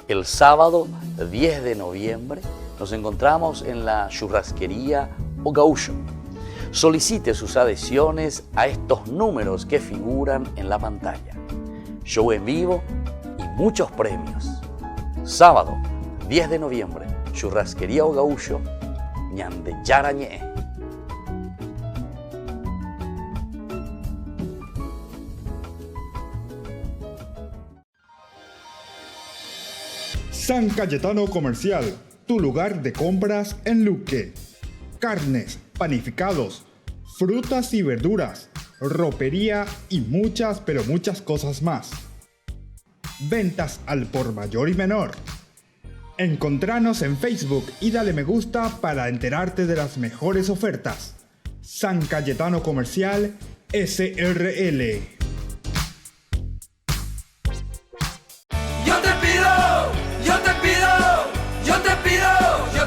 El sábado 10 de noviembre nos encontramos en la churrasquería O Gaúcho. Solicite sus adhesiones a estos números que figuran en la pantalla. Show en vivo y muchos premios. Sábado 10 de noviembre, churrasquería O Gaúcho, Ñande Yarañé. San Cayetano Comercial, tu lugar de compras en Luque. Carnes, panificados, frutas y verduras, ropería y muchas, pero muchas cosas más. Ventas al por mayor y menor. Encontranos en Facebook y dale me gusta para enterarte de las mejores ofertas. San Cayetano Comercial, SRL. Yo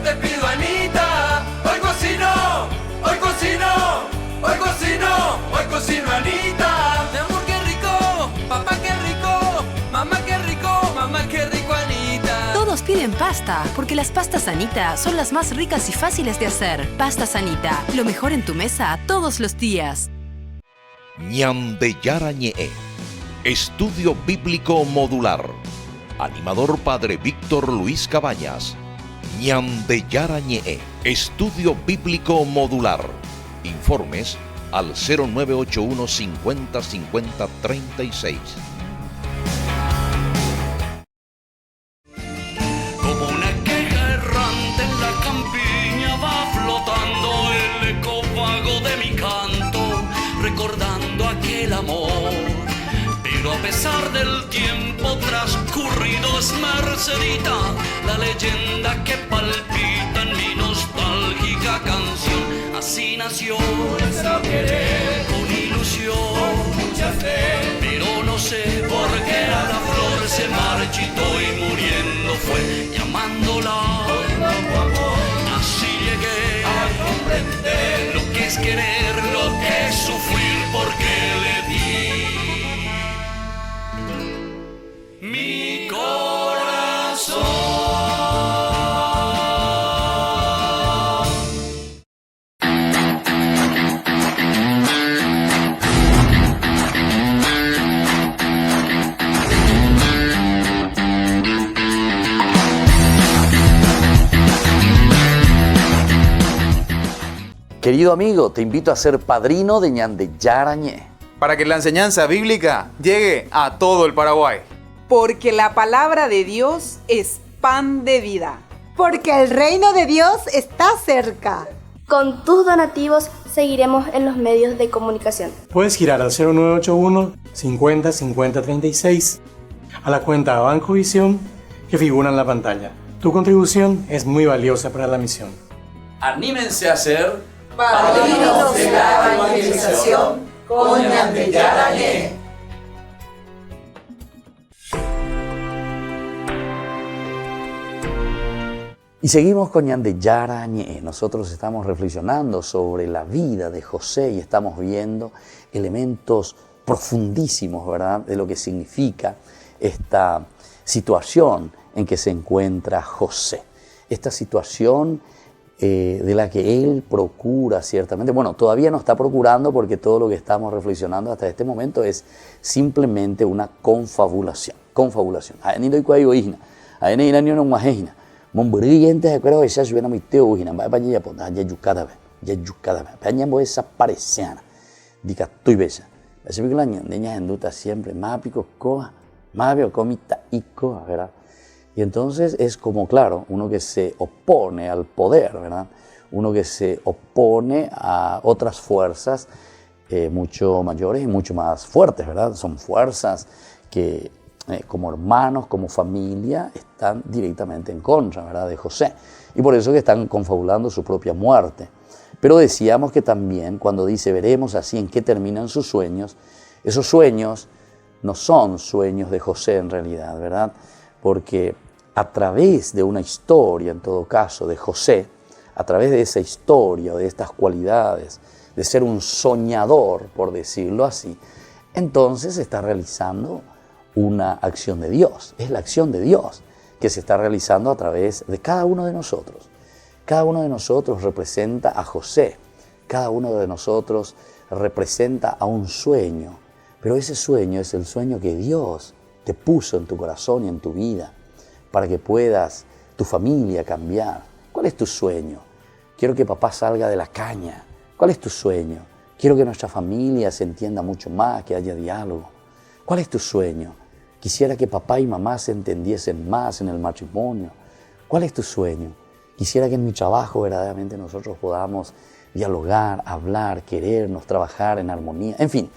te pido, Anita, hoy cocino, Anita. Mi amor, qué rico, papá, qué rico, mamá, qué rico, Anita. Todos piden pasta, porque las pastas Anita son las más ricas y fáciles de hacer. Pastas Anita, lo mejor en tu mesa todos los días. Ñande Yarañé, Estudio Bíblico Modular. Animador Padre Víctor Luis Cabañas. Ñande Yarañé, Estudio Bíblico Modular. Informes al 0981 50 50 36. Como una queja errante en la campiña va flotando el eco vago de mi canto, recordando aquel amor. Pero a pesar del tiempo transcurrido es Mercedita, la leyenda que palpita en mi nostálgica canción. Así nació nuestro querer, con ilusión, con mucha fe. Pero no sé por qué la flor se marchitó y muriendo fue, llamándola con amor. Así llegué a comprender lo que es querer, lo que es sufrir, porque le di mi corazón. Querido amigo, te invito a ser padrino de Ñande Yarañé. Para que la enseñanza bíblica llegue a todo el Paraguay. Porque la palabra de Dios es pan de vida. Porque el reino de Dios está cerca. Con tus donativos seguiremos en los medios de comunicación. Puedes girar al 0981 50 50 36 a la cuenta Banco Visión que figura en la pantalla. Tu contribución es muy valiosa para la misión. Anímense a ser padrinos de la evangelización con Ñande Yarañé. Y seguimos con Ñande Yarañé. Nosotros estamos reflexionando sobre la vida de José y estamos viendo elementos profundísimos, ¿verdad?, de lo que significa esta situación en que se encuentra José. Esta situación de la que él procura ciertamente, bueno, todavía no está procurando porque todo lo que estamos reflexionando hasta este momento es simplemente una confabulación. Confabulación. Mombrillentes de creo que ya suena muy teo hina, va para allá por ya yucada, peña esa pareciana, dica tu besa. Así que la niña en duda siempre, más pico coa, más veo comita y coa, ¿verdad? Y entonces es como, claro, uno que se opone al poder, ¿verdad? Uno que se opone a otras fuerzas mucho mayores y mucho más fuertes, ¿verdad? Son fuerzas que como hermanos, como familia, están directamente en contra, ¿verdad?, de José. Y por eso que están confabulando su propia muerte. Pero decíamos que también cuando dice veremos así en qué terminan sus sueños, esos sueños no son sueños de José en realidad, ¿verdad? Porque a través de una historia, en todo caso, de José, a través de esa historia, de estas cualidades, de ser un soñador, por decirlo así, entonces se está realizando una acción de Dios. Es la acción de Dios que se está realizando a través de cada uno de nosotros. Cada uno de nosotros representa a José. Cada uno de nosotros representa a un sueño. Pero ese sueño es el sueño que Dios te puso en tu corazón y en tu vida para que puedas, tu familia, cambiar. ¿Cuál es tu sueño? Quiero que papá salga de la caña. ¿Cuál es tu sueño? Quiero que nuestra familia se entienda mucho más, que haya diálogo. ¿Cuál es tu sueño? Quisiera que papá y mamá se entendiesen más en el matrimonio. ¿Cuál es tu sueño? Quisiera que en mi trabajo verdaderamente nosotros podamos dialogar, hablar, querernos, trabajar en armonía. En fin,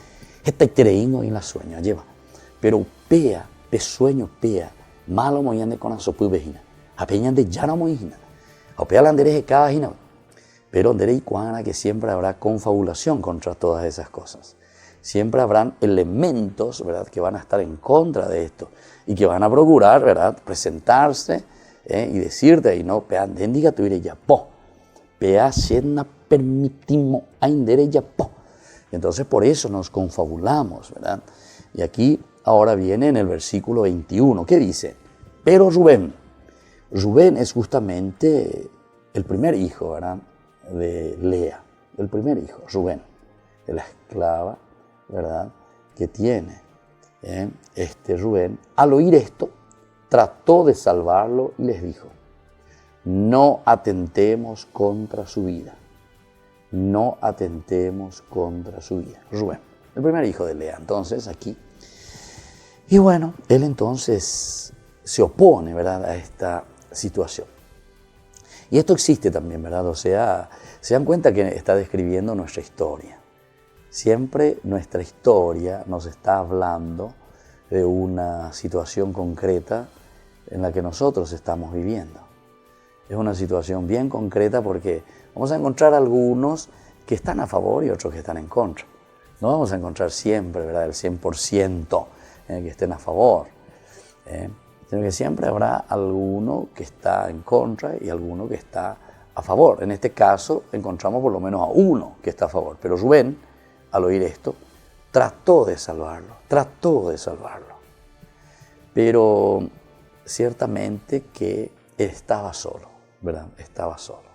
este creingo y la sueño lleva. Pero pea, pe sueño pea, malo moyande con asopu vejina. Apeñan de llano moyina. Opea la andereje cada vejina. Pero andere y cuana que siempre habrá confabulación contra todas esas cosas. Siempre habrán elementos, ¿verdad?, que van a estar en contra de esto y que van a procurar, ¿verdad?, presentarse y decirte, y no, pea, dendiga tu iré ya po, pea, siena permitimo, aindere ya po. Entonces por eso nos confabulamos, ¿verdad? Y aquí ahora viene en el versículo 21, ¿qué dice? Pero Rubén es justamente el primer hijo, ¿verdad?, de Lea, el primer hijo, Rubén, de la esclava, ¿verdad?, que tiene Rubén. Al oír esto, trató de salvarlo y les dijo, no atentemos contra su vida, no atentemos contra su vida. Rubén, el primer hijo de Lea, entonces aquí. Y bueno, él entonces se opone, ¿verdad?, a esta situación. Y esto existe también, ¿verdad? O sea, se dan cuenta que está describiendo nuestra historia. Siempre nuestra historia nos está hablando de una situación concreta en la que nosotros estamos viviendo. Es una situación bien concreta porque vamos a encontrar algunos que están a favor y otros que están en contra. No vamos a encontrar siempre, ¿verdad?, el 100% que estén a favor, sino que siempre habrá alguno que está en contra y alguno que está a favor. En este caso encontramos por lo menos a uno que está a favor, pero Rubén, al oír esto, trató de salvarlo. Pero ciertamente que él estaba solo, ¿verdad? Estaba solo.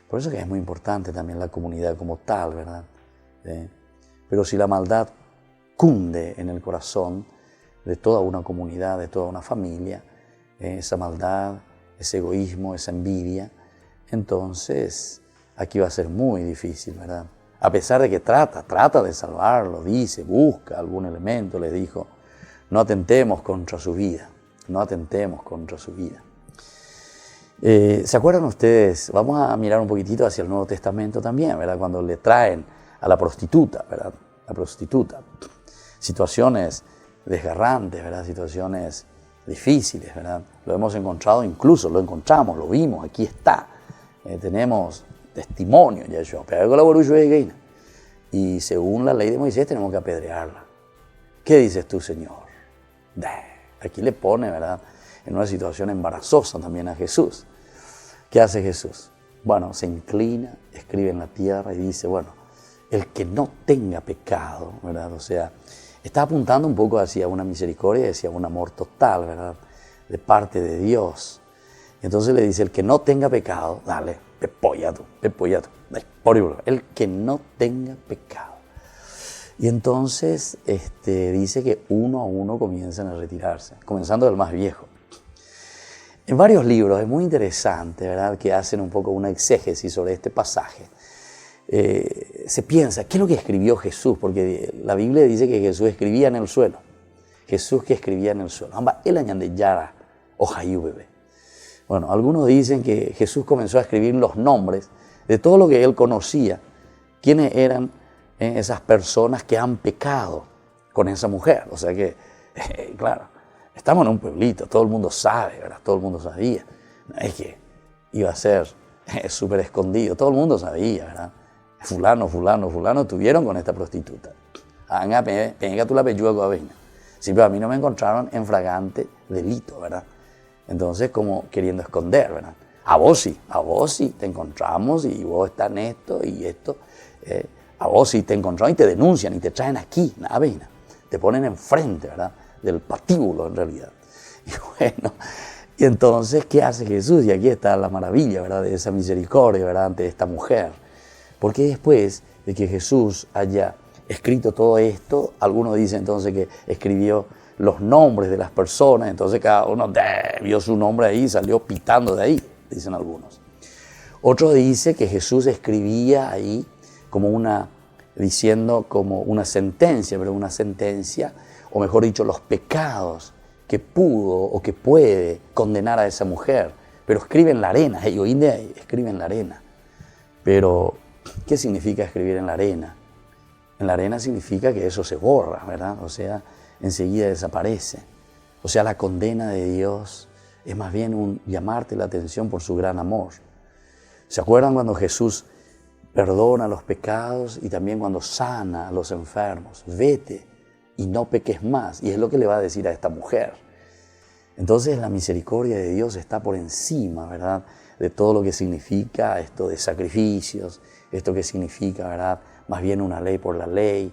Por eso que es muy importante también la comunidad como tal, ¿verdad? Pero si la maldad cunde en el corazón de toda una comunidad, de toda una familia, esa maldad, ese egoísmo, esa envidia, entonces aquí va a ser muy difícil, ¿verdad? A pesar de que trata de salvarlo, dice, busca algún elemento, le dijo, no atentemos contra su vida, no atentemos contra su vida. ¿Se acuerdan ustedes? Vamos a mirar un poquitito hacia el Nuevo Testamento también, ¿verdad? Cuando le traen a la prostituta, ¿verdad? La prostituta. Situaciones desgarrantes, ¿verdad? Situaciones difíciles, ¿verdad? Lo hemos encontrado, incluso lo encontramos, lo vimos, aquí está. Tenemos testimonio, ya yo, y según la ley de Moisés tenemos que apedrearla. ¿Qué dices tú, Señor? Aquí le pone, ¿verdad?, en una situación embarazosa también a Jesús. ¿Qué hace Jesús? Bueno, se inclina, escribe en la tierra y dice, bueno, el que no tenga pecado, ¿verdad? O sea, está apuntando un poco hacia una misericordia, hacia un amor total, ¿verdad?, de parte de Dios. Entonces le dice, el que no tenga pecado, dale, pepollado, el que no tenga pecado. Y entonces dice que uno a uno comienzan a retirarse, comenzando del más viejo. En varios libros es muy interesante, ¿verdad?, que hacen un poco una exégesis sobre este pasaje. Se piensa, ¿qué es lo que escribió Jesús? Porque la Biblia dice que Jesús escribía en el suelo. Jesús que escribía en el suelo. Amba el añade yara Ojayu bebé. Bueno, algunos dicen que Jesús comenzó a escribir los nombres de todo lo que él conocía, quiénes eran esas personas que han pecado con esa mujer. O sea que, claro, estamos en un pueblito, todo el mundo sabe, ¿verdad? Todo el mundo sabía. No es que iba a ser súper escondido, todo el mundo sabía, ¿verdad? Fulano estuvieron con esta prostituta. Venga tú la peyuga con avena. Sí, pero a mí no me encontraron en flagrante delito, ¿verdad? Entonces, como queriendo esconder, ¿verdad? A vos sí, te encontramos y vos estás en esto y esto. A vos sí te encontramos y te denuncian y te traen aquí, nada, avena. Te ponen enfrente, ¿verdad? Del patíbulo, en realidad. Y bueno, y entonces, ¿qué hace Jesús? Y aquí está la maravilla, ¿verdad? De esa misericordia, ¿verdad? Ante esta mujer. Porque después de que Jesús haya escrito todo esto, algunos dicen entonces que escribió los nombres de las personas, entonces cada uno vio su nombre ahí y salió pitando de ahí, dicen algunos. Otros dicen que Jesús escribía ahí diciendo como una sentencia, pero una sentencia, o mejor dicho, los pecados que pudo o que puede condenar a esa mujer, pero escribe en la arena, hoy en día escribe en la arena. Pero, ¿qué significa escribir en la arena? En la arena significa que eso se borra, ¿verdad? O sea, enseguida desaparece. O sea, la condena de Dios es más bien un llamarte la atención por su gran amor. ¿Se acuerdan cuando Jesús perdona los pecados y también cuando sana a los enfermos? Vete y no peques más. Y es lo que le va a decir a esta mujer. Entonces la misericordia de Dios está por encima, ¿verdad?, de todo lo que significa esto de sacrificios, esto que significa, ¿verdad?, más bien una ley por la ley,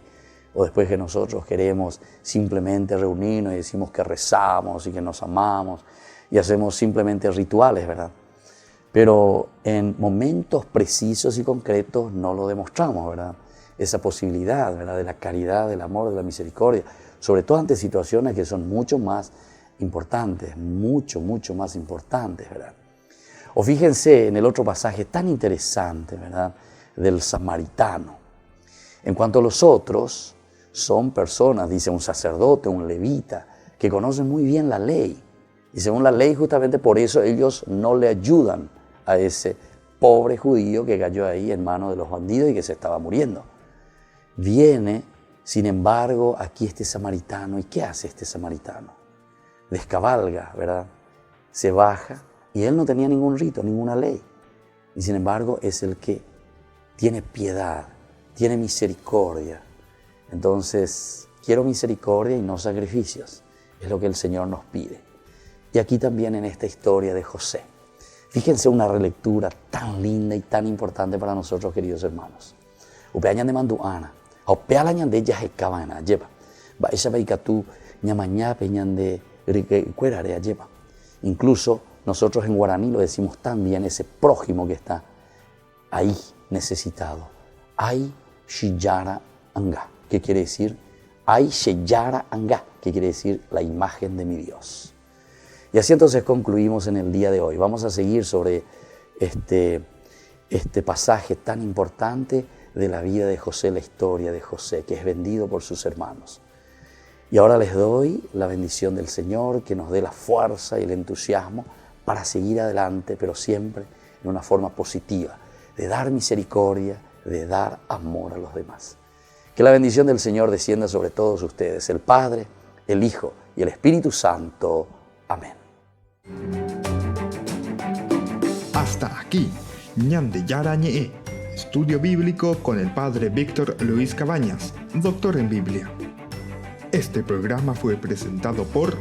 o después que nosotros queremos simplemente reunirnos y decimos que rezamos y que nos amamos y hacemos simplemente rituales, ¿verdad? Pero en momentos precisos y concretos no lo demostramos, ¿verdad? Esa posibilidad, ¿verdad?, de la caridad, del amor, de la misericordia, sobre todo ante situaciones que son mucho más importantes, mucho más importantes, ¿verdad? O fíjense en el otro pasaje tan interesante, ¿verdad?, del samaritano. En cuanto a los otros, son personas, dice un sacerdote, un levita, que conocen muy bien la ley. Y según la ley, justamente por eso ellos no le ayudan a ese pobre judío que cayó ahí en manos de los bandidos y que se estaba muriendo. Viene, sin embargo, aquí este samaritano. ¿Y qué hace este samaritano? Descabalga, ¿verdad? Se baja y él no tenía ningún rito, ninguna ley. Y sin embargo es el que tiene piedad, tiene misericordia. Entonces, quiero misericordia y no sacrificios. Es lo que el Señor nos pide. Y aquí también en esta historia de José. Fíjense una relectura tan linda y tan importante para nosotros, queridos hermanos. Upeañan de manduana, aupealañan de yajekabana, lleva. Va esa baikatú, ñamañá peñan de cuerarea, lleva. Incluso nosotros en guaraní lo decimos también, ese prójimo que está ahí necesitado. Ay shiyara anga, ¿qué quiere decir? Ay sheyara anga, ¿qué quiere decir? La imagen de mi Dios. Y así entonces concluimos en el día de hoy. Vamos a seguir sobre este pasaje tan importante de la vida de José, la historia de José, que es vendido por sus hermanos. Y ahora les doy la bendición del Señor, que nos dé la fuerza y el entusiasmo para seguir adelante, pero siempre en una forma positiva, de dar misericordia, de dar amor a los demás. Que la bendición del Señor descienda sobre todos ustedes, el Padre, el Hijo y el Espíritu Santo. Amén. Hasta aquí, Ñande Yarañe, estudio bíblico con el Padre Víctor Luis Cabañas, doctor en Biblia. Este programa fue presentado por